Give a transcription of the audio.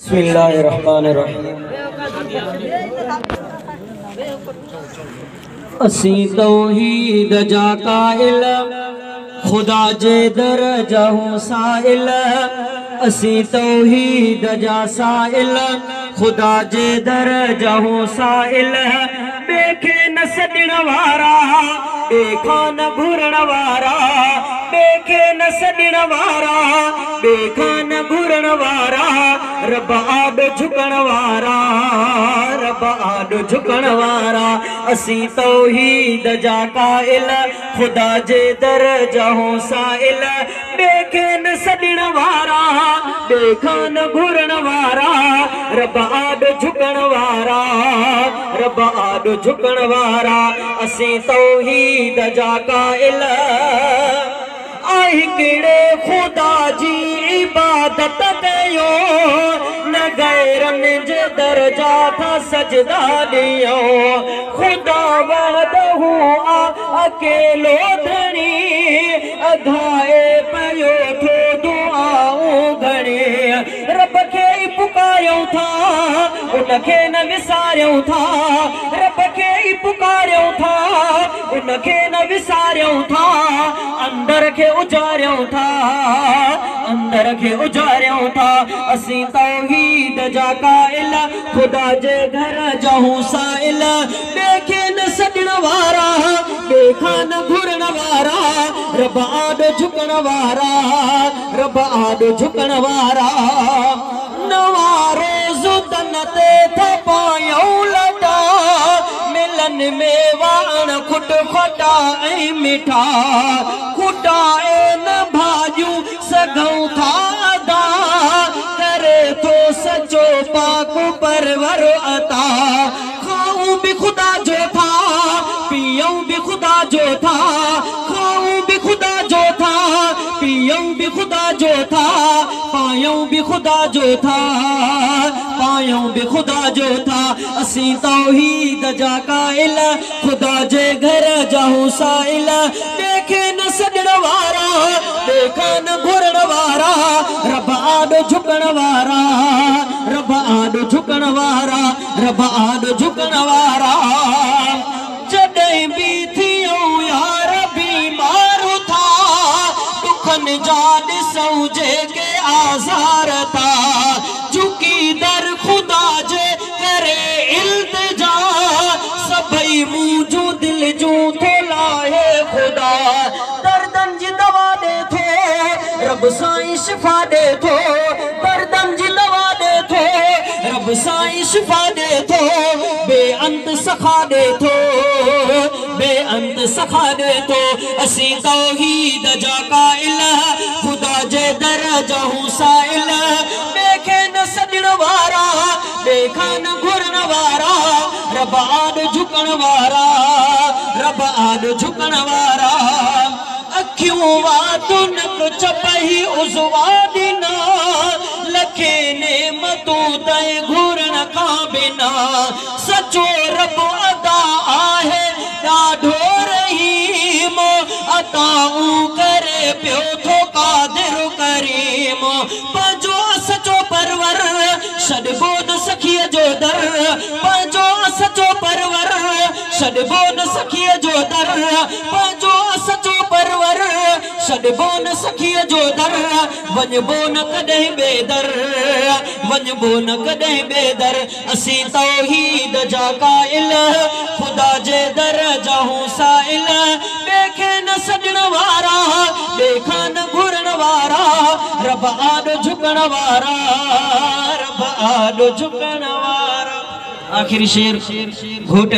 बिस्मिल्लाहिर्रहमानिर्रहीम। असी तौहीद जा काइल, खुदा जे दर जहूं साइल। असी तौहीद जा साइल, खुदा जे दर जहूं साइल। बेखे न सॾण वारा, बेखा न घुरण वारा, बेखे न सॾण वारा, बेखा न घुरण वारा। रब आॾो झुकण वारा, रब आॾो झुकण वारा। असी तौहीद जा काइल, खुदा जे दर जहूं साइल। बेखे न सॾण वारा, बेखा न घुरण वारा। रब आॾो झुकण वारा, रब आॾो झुकण वारा। असी तौहीद जा काइल, आई कहिड़े खुदा जी इबादत कयो, न गैरनि जे दरजा था सजदा ॾियो। खुदा वहदहू अकेलो धणी, अघाए पियो थो दुआऊं घणे। रब खे ई पुकारियूं था, उनखे न विसारियूं था। रब खे ई पुकारियूं था, उनखे न विसारियूं था। अंदर खे उजारियूं था, अंदर खे उजारियूं था। असी तौहीद जा काइल, खुदा जे घर जहूं साइल। बेखे न सॾण वारा, बेखा न घुरण वारा। रब आॾो झुकण वारा, रब आॾो झुकण वारा। नवां रोज़ तन ते थपायूं लटा, मिलन में वाण खुट खोटा ऐं मिठा। खुटाए न भाॼियूं सघूं था अदा, करे थो सचो पाक परवर अता। खाऊं बि खुदा जो था, पियूं बि खुदा जो था। खाऊं बि खुदा जो था, पियूं बि खुदा जो था। पायूं बि खुदा जो था, पायूं बि खुदा जो था। असी तौहीद जा काइल, खुदा जे घर जहूं साइल। बेखे न सॾण वारा, बेखा न घुरण वारा। रब आॾो झुकण वारा, रब आॾो झुकण वारा, रब आॾो झुकण वारा। जॾहिं बि थियूं यार बीमार था, दुखनि जा ॾिसूं जेके आज़ार था। झुकी दर खुदा जे करे इल्तिजा, सभई मुंहुं जूं दिल जूं थो लाहे खुदा। दर्दन जी दवा ॾे थो, रब साईं शिफ़ा ॾे थो। दर्दन जी दवा ॾे थो, रब साईं शिफ़ा ॾे थो। बेअंत सखा ॾे थो, बेअंत सखा ॾे थो। असी तौहीद जा काइल, खुदा जे दर जहूं साइल। बेखे न सॾण वारा, बेखा न घुरण वारा। रब आॾो झुकण वारा, रब आॾो झुकण वारा। अखियूं वातुन चपही उज़वा ॾिना, लखे नेमतूं तंहिं घुरण खां बिना। सचो रब अदा आहे ॾाढो रहीम, अताऊं करे पियो थो क़ादिर करीम। पंहिंजो सचो परवर छॾिबो न सखीअ जो दर, पंहिंजो सचो परवर छॾिबो न सखीअ जो दर। पंहिंजो सचो परवर छॾिबो न सखीअ जो दर। वञिबो न कॾहिं ॿेदर, वञिबो न कॾहिं ॿेदर। असी तौहीद जा काइल, खुदा जे दर जहूं साइल। बेखे न सॾण वारा, बेखा न घुरण वारा। रब आॾो झुकण वारा, रब आॾो झुकण वारा। आखिरी शेर घोट